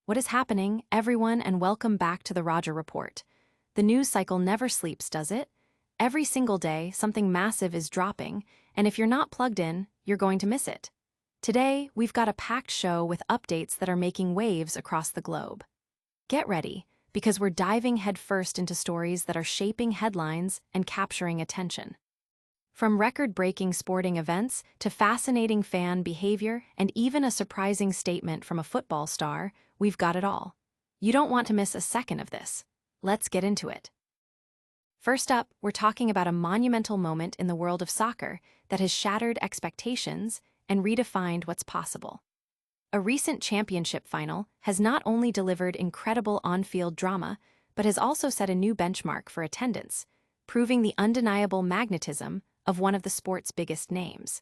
What is happening, everyone, and welcome back to the Roger Report. The news cycle never sleeps, does it? Every single day, something massive is dropping, and if you're not plugged in, you're going to miss it. Today, we've got a packed show with updates that are making waves across the globe. Get ready, because we're diving headfirst into stories that are shaping headlines and capturing attention. From record-breaking sporting events to fascinating fan behavior and even a surprising statement from a football star, we've got it all. You don't want to miss a second of this. Let's get into it. First up, we're talking about a monumental moment in the world of soccer that has shattered expectations and redefined what's possible. A recent championship final has not only delivered incredible on-field drama, but has also set a new benchmark for attendance, proving the undeniable magnetism of one of the sport's biggest names.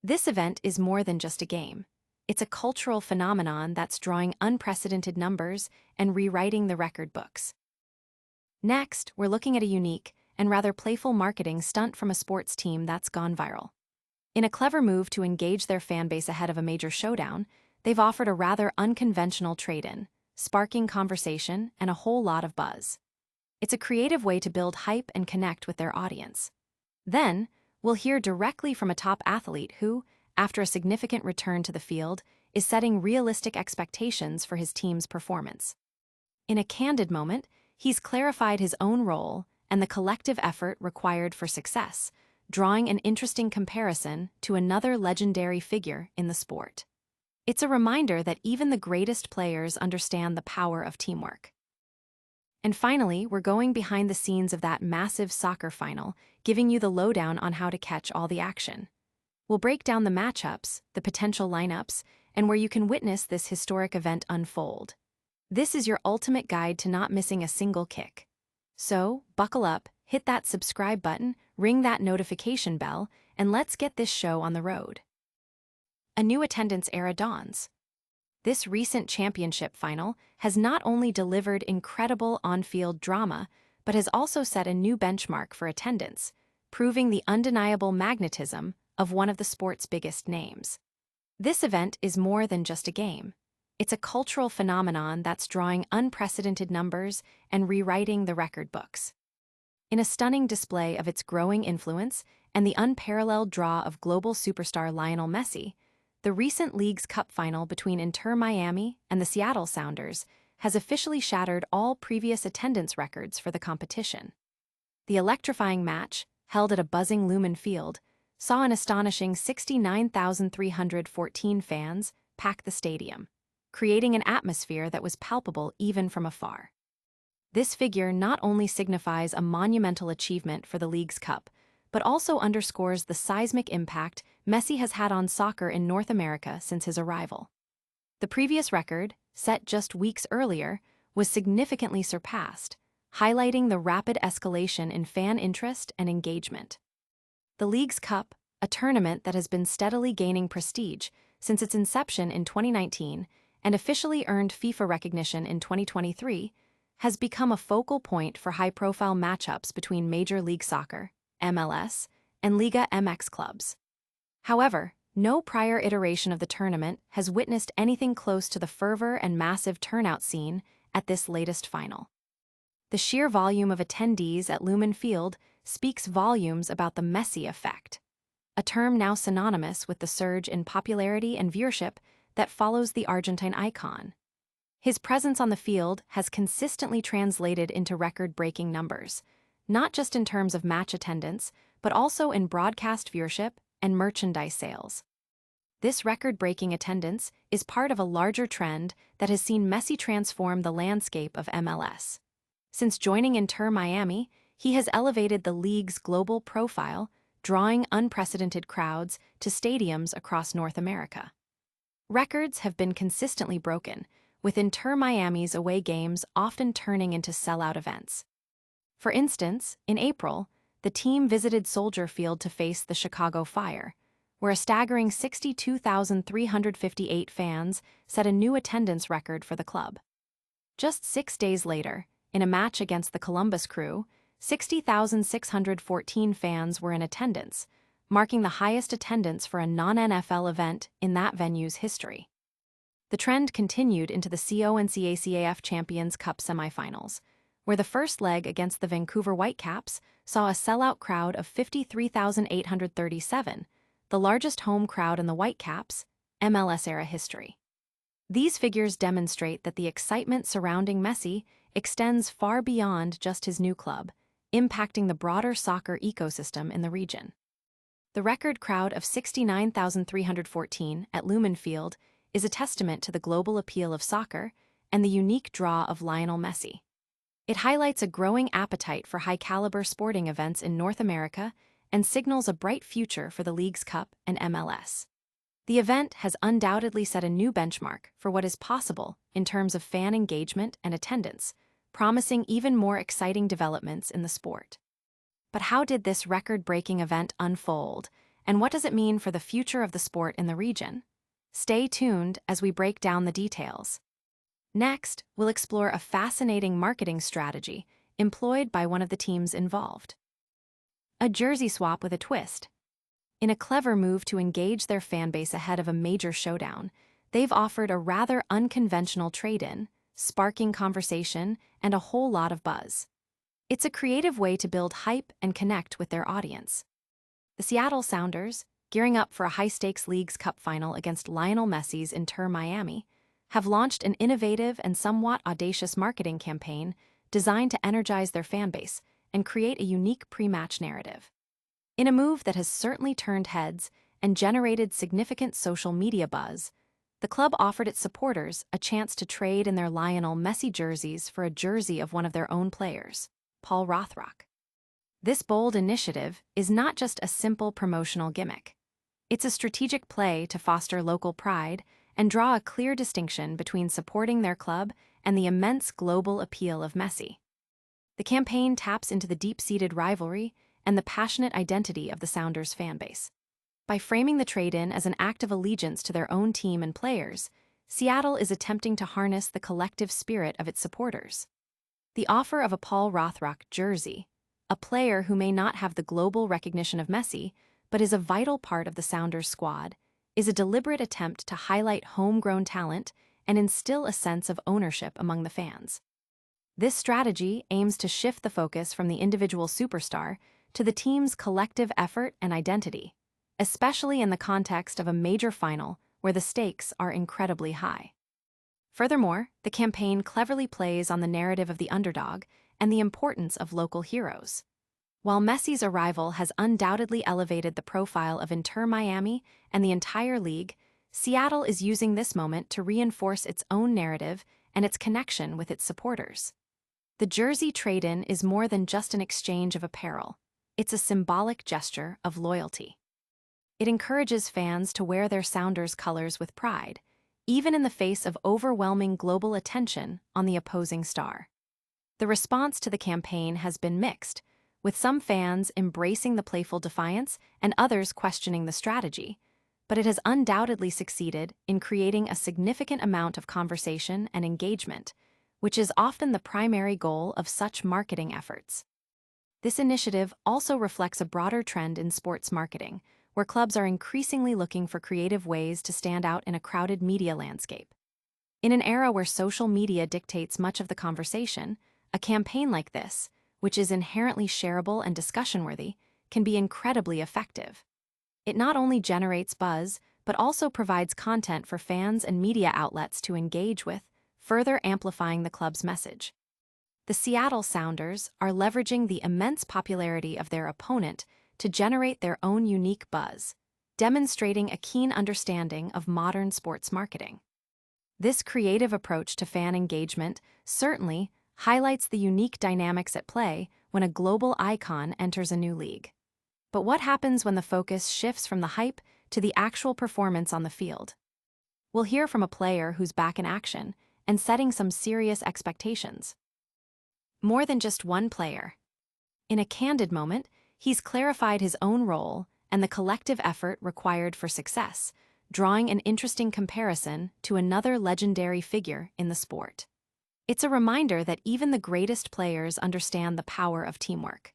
This event is more than just a game. It's a cultural phenomenon that's drawing unprecedented numbers and rewriting the record books. Next, we're looking at a unique and rather playful marketing stunt from a sports team that's gone viral. In a clever move to engage their fan base ahead of a major showdown, they've offered a rather unconventional trade-in, sparking conversation and a whole lot of buzz. It's a creative way to build hype and connect with their audience. Then, we'll hear directly from a top athlete who, after a significant return to the field, is setting realistic expectations for his team's performance. In a candid moment, he's clarified his own role and the collective effort required for success, drawing an interesting comparison to another legendary figure in the sport. It's a reminder that even the greatest players understand the power of teamwork. And finally, we're going behind the scenes of that massive soccer final, giving you the lowdown on how to catch all the action. We'll break down the matchups, the potential lineups, and where you can witness this historic event unfold. This is your ultimate guide to not missing a single kick. So, buckle up, hit that subscribe button, ring that notification bell, and let's get this show on the road. A new attendance era dawns. This recent championship final has not only delivered incredible on-field drama, but has also set a new benchmark for attendance, proving the undeniable magnetism of one of the sport's biggest names. This event is more than just a game. It's a cultural phenomenon that's drawing unprecedented numbers and rewriting the record books. In a stunning display of its growing influence and the unparalleled draw of global superstar Lionel Messi, the recent League's Cup final between Inter Miami and the Seattle Sounders has officially shattered all previous attendance records for the competition. The electrifying match, held at a buzzing Lumen Field, saw an astonishing 69,314 fans pack the stadium, creating an atmosphere that was palpable even from afar. This figure not only signifies a monumental achievement for the League's Cup, but also underscores the seismic impact Messi has had on soccer in North America since his arrival. The previous record, set just weeks earlier, was significantly surpassed, highlighting the rapid escalation in fan interest and engagement. The League's Cup, a tournament that has been steadily gaining prestige since its inception in 2019 and officially earned FIFA recognition in 2023, has become a focal point for high-profile matchups between Major League Soccer, MLS, and Liga MX clubs. However, no prior iteration of the tournament has witnessed anything close to the fervor and massive turnout seen at this latest final. The sheer volume of attendees at Lumen Field speaks volumes about the Messi effect, a term now synonymous with the surge in popularity and viewership that follows the Argentine icon. His presence on the field has consistently translated into record-breaking numbers, not just in terms of match attendance, but also in broadcast viewership and merchandise sales. This record-breaking attendance is part of a larger trend that has seen Messi transform the landscape of MLS. Since joining Inter Miami, he has elevated the league's global profile, drawing unprecedented crowds to stadiums across North America. Records have been consistently broken, with Inter Miami's away games often turning into sellout events. For instance, in April, the team visited Soldier Field to face the Chicago Fire, where a staggering 62,358 fans set a new attendance record for the club. Just 6 days later, in a match against the Columbus Crew, 60,614 fans were in attendance, marking the highest attendance for a non-NFL event in that venue's history. The trend continued into the CONCACAF Champions Cup semifinals, where the first leg against the Vancouver Whitecaps saw a sellout crowd of 53,837, the largest home crowd in the Whitecaps' MLS-era history. These figures demonstrate that the excitement surrounding Messi extends far beyond just his new club, impacting the broader soccer ecosystem in the region. The record crowd of 69,314 at Lumen Field is a testament to the global appeal of soccer and the unique draw of Lionel Messi. It highlights a growing appetite for high-caliber sporting events in North America and signals a bright future for the League's Cup and MLS. The event has undoubtedly set a new benchmark for what is possible in terms of fan engagement and attendance, promising even more exciting developments in the sport. But how did this record-breaking event unfold, and what does it mean for the future of the sport in the region? Stay tuned as we break down the details. Next, we'll explore a fascinating marketing strategy employed by one of the teams involved. A jersey swap with a twist. In a clever move to engage their fanbase ahead of a major showdown, they've offered a rather unconventional trade-in, sparking conversation and a whole lot of buzz. It's a creative way to build hype and connect with their audience. The Seattle Sounders, gearing up for a high-stakes League's Cup final against Lionel Messi's Inter Miami, have launched an innovative and somewhat audacious marketing campaign designed to energize their fanbase and create a unique pre-match narrative. In a move that has certainly turned heads and generated significant social media buzz, the club offered its supporters a chance to trade in their Lionel Messi jerseys for a jersey of one of their own players, Paul Rothrock. This bold initiative is not just a simple promotional gimmick. It's a strategic play to foster local pride and draw a clear distinction between supporting their club and the immense global appeal of Messi. The campaign taps into the deep-seated rivalry and the passionate identity of the Sounders fanbase. By framing the trade-in as an act of allegiance to their own team and players, Seattle is attempting to harness the collective spirit of its supporters. The offer of a Paul Rothrock jersey, a player who may not have the global recognition of Messi, but is a vital part of the Sounders squad, is a deliberate attempt to highlight homegrown talent and instill a sense of ownership among the fans. This strategy aims to shift the focus from the individual superstar to the team's collective effort and identity, especially in the context of a major final where the stakes are incredibly high. Furthermore, the campaign cleverly plays on the narrative of the underdog and the importance of local heroes. While Messi's arrival has undoubtedly elevated the profile of Inter Miami and the entire league, Seattle is using this moment to reinforce its own narrative and its connection with its supporters. The jersey trade-in is more than just an exchange of apparel. It's a symbolic gesture of loyalty. It encourages fans to wear their Sounders colors with pride, even in the face of overwhelming global attention on the opposing star. The response to the campaign has been mixed, with some fans embracing the playful defiance and others questioning the strategy, but it has undoubtedly succeeded in creating a significant amount of conversation and engagement, which is often the primary goal of such marketing efforts. This initiative also reflects a broader trend in sports marketing, where clubs are increasingly looking for creative ways to stand out in a crowded media landscape. In an era where social media dictates much of the conversation, a campaign like this, which is inherently shareable and discussion-worthy, can be incredibly effective. It not only generates buzz, but also provides content for fans and media outlets to engage with, further amplifying the club's message. The Seattle Sounders are leveraging the immense popularity of their opponent to generate their own unique buzz, demonstrating a keen understanding of modern sports marketing. This creative approach to fan engagement certainly highlights the unique dynamics at play when a global icon enters a new league. But what happens when the focus shifts from the hype to the actual performance on the field? We'll hear from a player who's back in action and setting some serious expectations. More than just one player. In a candid moment, he's clarified his own role and the collective effort required for success, drawing an interesting comparison to another legendary figure in the sport. It's a reminder that even the greatest players understand the power of teamwork.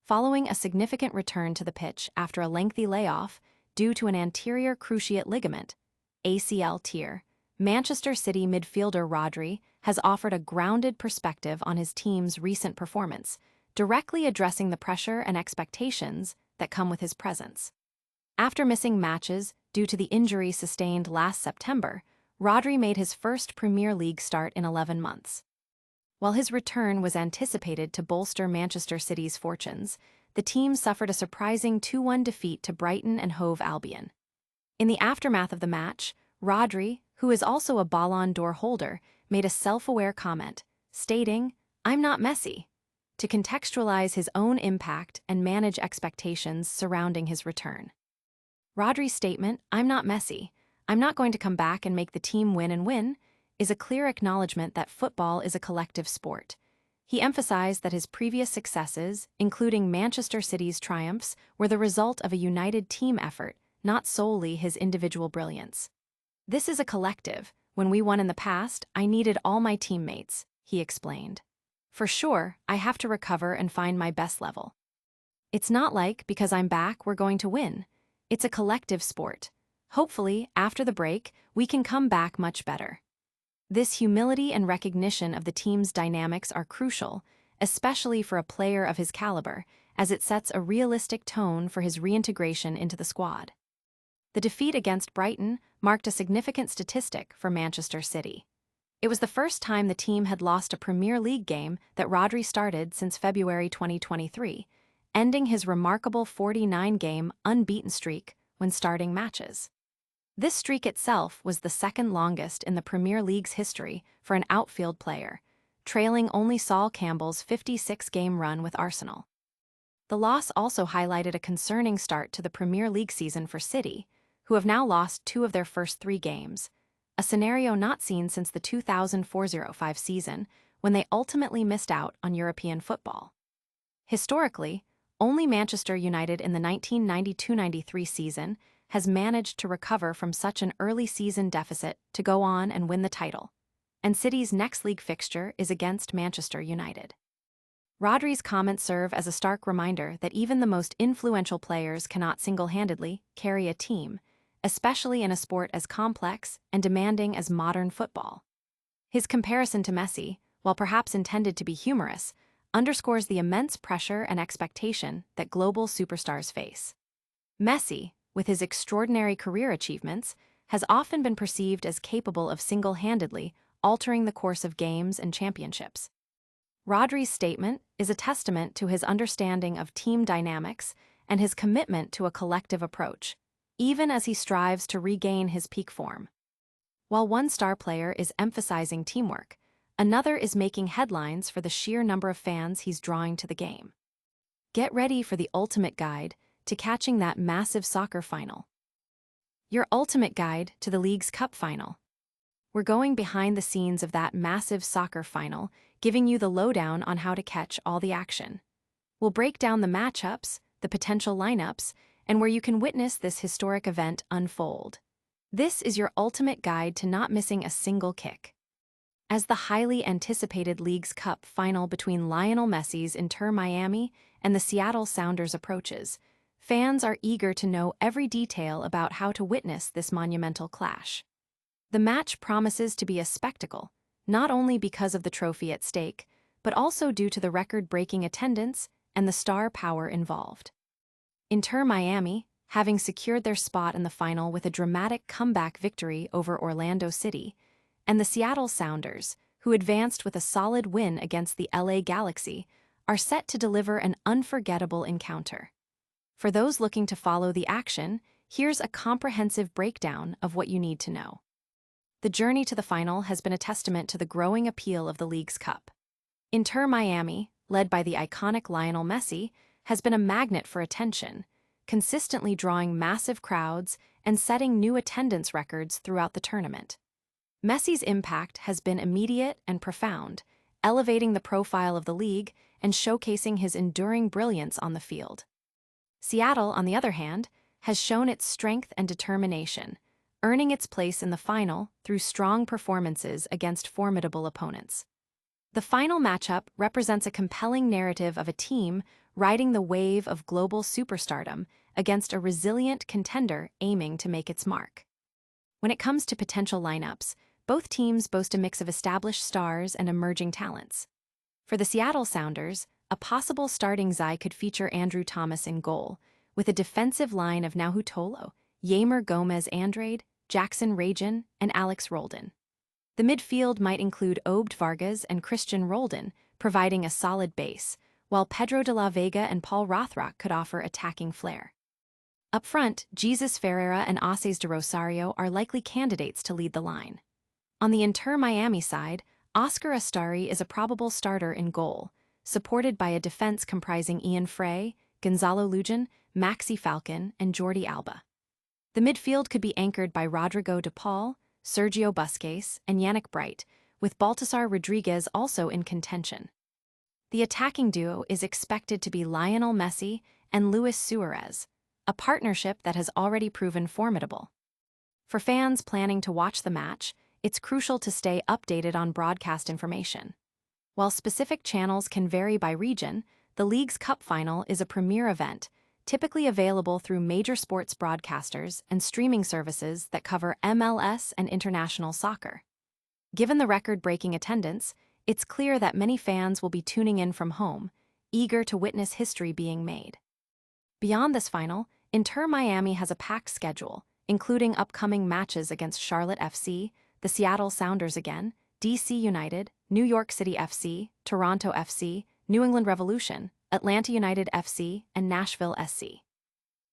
Following a significant return to the pitch after a lengthy layoff due to an anterior cruciate ligament, ACL tear, Manchester City midfielder Rodri has offered a grounded perspective on his team's recent performance, directly addressing the pressure and expectations that come with his presence. After missing matches due to the injury sustained last September, Rodri made his first Premier League start in 11 months. While his return was anticipated to bolster Manchester City's fortunes, the team suffered a surprising 2-1 defeat to Brighton and Hove Albion. In the aftermath of the match, Rodri, who is also a Ballon d'Or holder, made a self-aware comment, stating, "I'm not Messi," to contextualize his own impact and manage expectations surrounding his return. Rodri's statement, "I'm not Messi, I'm not going to come back and make the team win and win," is a clear acknowledgement that football is a collective sport. He emphasized that his previous successes, including Manchester City's triumphs, were the result of a united team effort, not solely his individual brilliance. "This is a collective. When we won in the past, I needed all my teammates," he explained. "For sure, I have to recover and find my best level. It's not like, because I'm back, we're going to win. It's a collective sport. Hopefully, after the break, we can come back much better." This humility and recognition of the team's dynamics are crucial, especially for a player of his caliber, as it sets a realistic tone for his reintegration into the squad. The defeat against Brighton marked a significant statistic for Manchester City. It was the first time the team had lost a Premier League game that Rodri started since February 2023, ending his remarkable 49-game unbeaten streak when starting matches. This streak itself was the second longest in the Premier League's history for an outfield player, trailing only Sol Campbell's 56-game run with Arsenal. The loss also highlighted a concerning start to the Premier League season for City, who have now lost 2 of their first 3 games, a scenario not seen since the 2004-05 season, when they ultimately missed out on European football. Historically, only Manchester United in the 1992-93 season has managed to recover from such an early season deficit to go on and win the title, and City's next league fixture is against Manchester United. Rodri's comments serve as a stark reminder that even the most influential players cannot single-handedly carry a team, especially in a sport as complex and demanding as modern football. His comparison to Messi, while perhaps intended to be humorous, underscores the immense pressure and expectation that global superstars face. Messi, with his extraordinary career achievements, has often been perceived as capable of single-handedly altering the course of games and championships. Rodri's statement is a testament to his understanding of team dynamics and his commitment to a collective approach, even as he strives to regain his peak form. While one star player is emphasizing teamwork, another is making headlines for the sheer number of fans he's drawing to the game. Get ready for the ultimate guide to catching that massive soccer final. Your ultimate guide to the league's cup final. We're going behind the scenes of that massive soccer final, giving you the lowdown on how to catch all the action. We'll break down the matchups, the potential lineups, and where you can witness this historic event unfold. This is your ultimate guide to not missing a single kick. As the highly anticipated League's Cup final between Lionel Messi's Inter Miami and the Seattle Sounders approaches, fans are eager to know every detail about how to witness this monumental clash. The match promises to be a spectacle, not only because of the trophy at stake, but also due to the record-breaking attendance and the star power involved. Inter Miami, having secured their spot in the final with a dramatic comeback victory over Orlando City, and the Seattle Sounders, who advanced with a solid win against the LA Galaxy, are set to deliver an unforgettable encounter. For those looking to follow the action, here's a comprehensive breakdown of what you need to know. The journey to the final has been a testament to the growing appeal of the League's Cup. Inter Miami, led by the iconic Lionel Messi, has been a magnet for attention, consistently drawing massive crowds and setting new attendance records throughout the tournament. Messi's impact has been immediate and profound, elevating the profile of the league and showcasing his enduring brilliance on the field. Seattle, on the other hand, has shown its strength and determination, earning its place in the final through strong performances against formidable opponents. The final matchup represents a compelling narrative of a team riding the wave of global superstardom against a resilient contender aiming to make its mark. When it comes to potential lineups, Both teams boast a mix of established stars and emerging talents. For the Seattle Sounders, a possible starting Zai could feature Andrew Thomas in goal, with a defensive line of Nahu Tolo, Yamer Gomez-Andrade, Jackson Rajan, and Alex Roldan. The midfield might include Obed Vargas and Christian Roldan, providing a solid base, while Pedro de la Vega and Paul Rothrock could offer attacking flair. Up front, Jesus Ferreira and Aces de Rosario are likely candidates to lead the line. On the Inter Miami side, Oscar Astari is a probable starter in goal, supported by a defense comprising Ian Frey, Gonzalo Lujan, Maxi Falcon, and Jordi Alba. The midfield could be anchored by Rodrigo de Paul, Sergio Busquets, and Yannick Bright, with Baltasar Rodriguez also in contention. The attacking duo is expected to be Lionel Messi and Luis Suarez, a partnership that has already proven formidable. For fans planning to watch the match, it's crucial to stay updated on broadcast information. While specific channels can vary by region, the league's cup final is a premier event, typically available through major sports broadcasters and streaming services that cover MLS and international soccer. Given the record-breaking attendance, it's clear that many fans will be tuning in from home, eager to witness history being made. Beyond this final, Inter Miami has a packed schedule, including upcoming matches against Charlotte FC, the Seattle Sounders again, DC United, New York City FC, Toronto FC, New England Revolution, Atlanta United FC, and Nashville SC.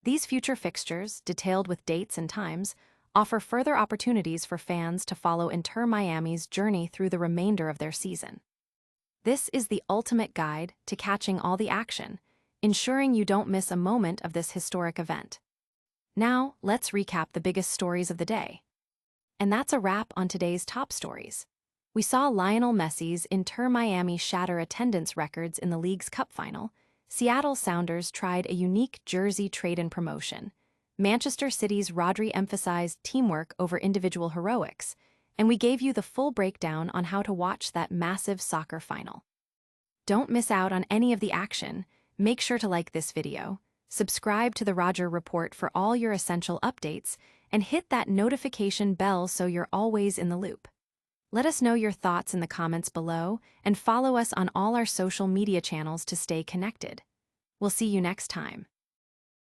These future fixtures, detailed with dates and times, offer further opportunities for fans to follow Inter Miami's journey through the remainder of their season. This is the ultimate guide to catching all the action, ensuring you don't miss a moment of this historic event. Now, let's recap the biggest stories of the day. And that's a wrap on today's top stories. We saw Lionel Messi's Inter Miami shatter attendance records in the league's cup final. Seattle Sounders tried a unique jersey trade-in promotion. Manchester City's Rodri emphasized teamwork over individual heroics, and we gave you the full breakdown on how to watch that massive soccer final. Don't miss out on any of the action. Make sure to like this video, subscribe to the Roger Report for all your essential updates, and hit that notification bell so you're always in the loop. Let us know your thoughts in the comments below, and follow us on all our social media channels to stay connected. We'll see you next time.